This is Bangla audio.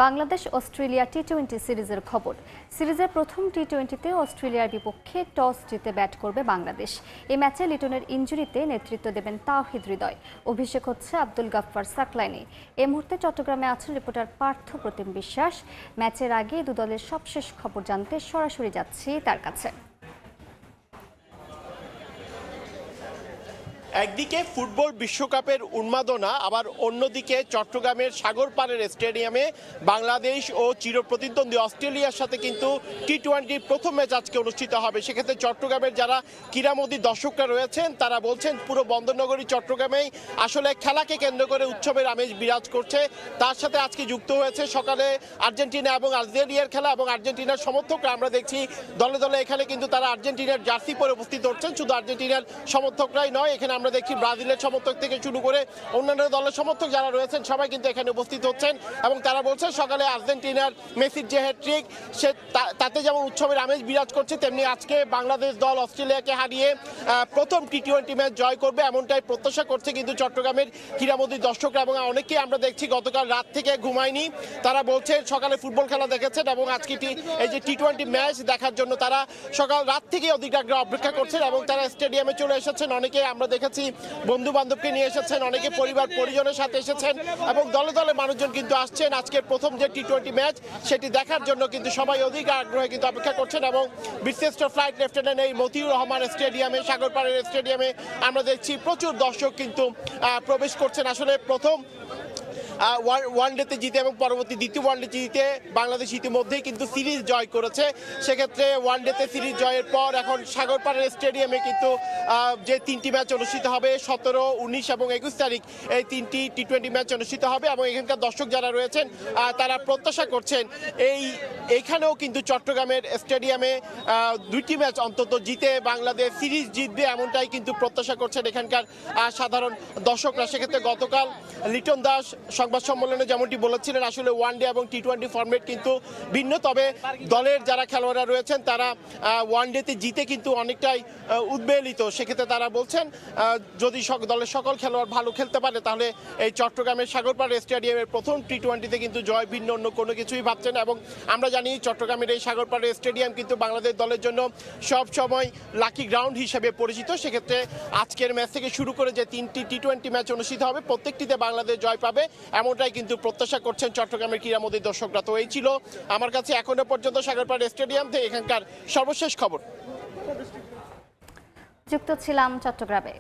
বাংলাদেশ অস্ট্রেলিয়া টি-20 সিরিজের খবর। সিরিজের প্রথম টি-20তে অস্ট্রেলিয়ার বিপক্ষে টস জিতে ব্যাট করবে বাংলাদেশ। এই ম্যাচে লিটনের ইনজুরিতে নেতৃত্ব দেবেন তাওহিদ হৃদয়। অভিষেক হচ্ছে আব্দুল গাফফার সাকলাইনে। এই মুহূর্তে চট্টগ্রামে আছেন রিপোর্টার পার্থ প্রতিম বিশ্বাস। ম্যাচের আগে দু দলের সবশেষ খবর জানতে সরাসরি যাচ্ছি তার কাছে। একদিকে ফুটবল বিশ্বকাপের উন্মাদনা, আবার অন্যদিকে চট্টগ্রামের সাগরপাড়ের স্টেডিয়ামে বাংলাদেশ ও চিরপ্রতিদ্বন্দ্বী অস্ট্রেলিয়ার সাথে কিন্তু টি-20 প্রথম ম্যাচ আজকে অনুষ্ঠিত হবে। সেক্ষেত্রে চট্টগ্রামের যারা ক্রীড়ামোদী দর্শকরা রয়েছেন তারা বলছেন পুরো বন্দরনগরী চট্টগ্রামেই আসলে খেলাকে কেন্দ্র করে উৎসবের আমেজ বিরাজ করছে। তার সাথে আজকে যুক্ত হয়েছে সকালে আর্জেন্টিনা এবং আলজেরিয়ার খেলা, এবং আর্জেন্টিনার সমর্থকরা আমরা দেখছি দলে দলে এখানে কিন্তু তারা আর্জেন্টিনার জার্সি পরে উপস্থিত হচ্ছেন। শুধু আর্জেন্টিনার সমর্থকরাই নয়, এখানে আমরা দেখছি ব্রাজিলের সমর্থক থেকে শুরু করে অন্যান্য দলের সমর্থক যারা রয়েছেন সবাই কিন্তু এখানে উপস্থিত হচ্ছেন, এবং তারা বলছেন সকালে আর্জেন্টিনার মেসির যে হ্যাট্রিক সে তাতে যেমন উৎসবের আমেজ বিরাজ করছে, তেমনি আজকে বাংলাদেশ দল অস্ট্রেলিয়াকে হারিয়ে প্রথম টি-20 ম্যাচ জয় করবে এমনটাই প্রত্যাশা করছে কিন্তু চট্টগ্রামের ক্রীড়ামোদী দর্শকরা। এবং অনেকেই আমরা দেখছি গতকাল রাত থেকে ঘুমায়নি, তারা বলছেন সকালে ফুটবল খেলা দেখেছেন এবং আজকে এই যে টি-20 ম্যাচ দেখার জন্য তারা সকাল রাত থেকে অধিক আগ্রহে অপেক্ষা করছেন, এবং তারা স্টেডিয়ামে চলে এসেছেন। অনেকে আমরা দেখেছি বন্ধু বান্ধবকে নিয়ে এসেছেন, অনেকে পরিবার পরিজনের সাথে এসেছেন, এবং দলে দলে মানুষজন কিন্তু আসছেন আজকের প্রথম যে টি-20 ম্যাচ সেটি দেখার জন্য কিন্তু সবাই অধিক আগ্রহে কিন্তু অপেক্ষা করছেন। এবং বীরশ্রেষ্ঠ ফ্লাইট লেফটেন্যান্ট এই মতিউর রহমান স্টেডিয়ামে, সাগরপাড়ের স্টেডিয়ামে আমরা দেখছি প্রচুর দর্শক কিন্তু প্রবেশ করছেন। আসলে প্রথম ওয়ানডেতে জিতে এবং পরবর্তী দ্বিতীয় ওয়ানডে জিতে বাংলাদেশ ইতিমধ্যেই কিন্তু সিরিজ জয় করেছে। সেক্ষেত্রে ওয়ানডেতে সিরিজ জয়ের পর এখন সাগরপাড়ের স্টেডিয়ামে কিন্তু যে তিনটি ম্যাচ অনুষ্ঠিত হবে 17, 19 এবং 21 তারিখ এই তিনটি টি-20 ম্যাচ অনুষ্ঠিত হবে, এবং এখানকার দর্শক যারা রয়েছেন তারা প্রত্যাশা করছেন এইখানেও কিন্তু চট্টগ্রামের স্টেডিয়ামে দুইটি ম্যাচ অন্তত জিতে বাংলাদেশ সিরিজ জিতবে এমনটাই কিন্তু প্রত্যাশা করছেন এখানকার সাধারণ দর্শকরা। সেক্ষেত্রে গতকাল লিটন দাস সংবাদ সম্মেলনে যেমনটি বলেছিলেন আসলে ওয়ানডে এবং টি-20 ফরম্যাট কিন্তু ভিন্ন, তবে দলের যারা খেলোয়াড়রা রয়েছেন তারা ওয়ানডেতে জিতে কিন্তু অনেকটাই উদ্বেলিত। সেক্ষেত্রে তারা বলছেন যদি দলের সকল খেলোয়াড় ভালো খেলতে পারে তাহলে এই চট্টগ্রামের সাগরপাড় স্টেডিয়ামের প্রথম টি-20তে কিন্তু জয় ভিন্ন অন্য কোনো কিছুই ভাবছেন। এবং আমরা জানি চট্টগ্রামের এই সাগরপাড় স্টেডিয়াম কিন্তু বাংলাদেশ দলের জন্য সব সময় লাকি গ্রাউন্ড হিসেবে পরিচিত। সেক্ষেত্রে আজকের ম্যাচ থেকে শুরু করে যে তিনটি টি-20 ম্যাচ অনুষ্ঠিত হবে প্রত্যেকটিতে বাংলাদেশ জয় পাবে এমনটাই কিন্তু প্রত্যাশা করছেন চট্টগ্রামের ক্রীড়ামোদী দর্শকরা। তো এই ছিল আমার কাছে এখনো পর্যন্ত সাগরপাড় স্টেডিয়াম থেকে এখানকার সর্বশেষ খবর। যুক্ত ছিলাম চট্টগ্রামে।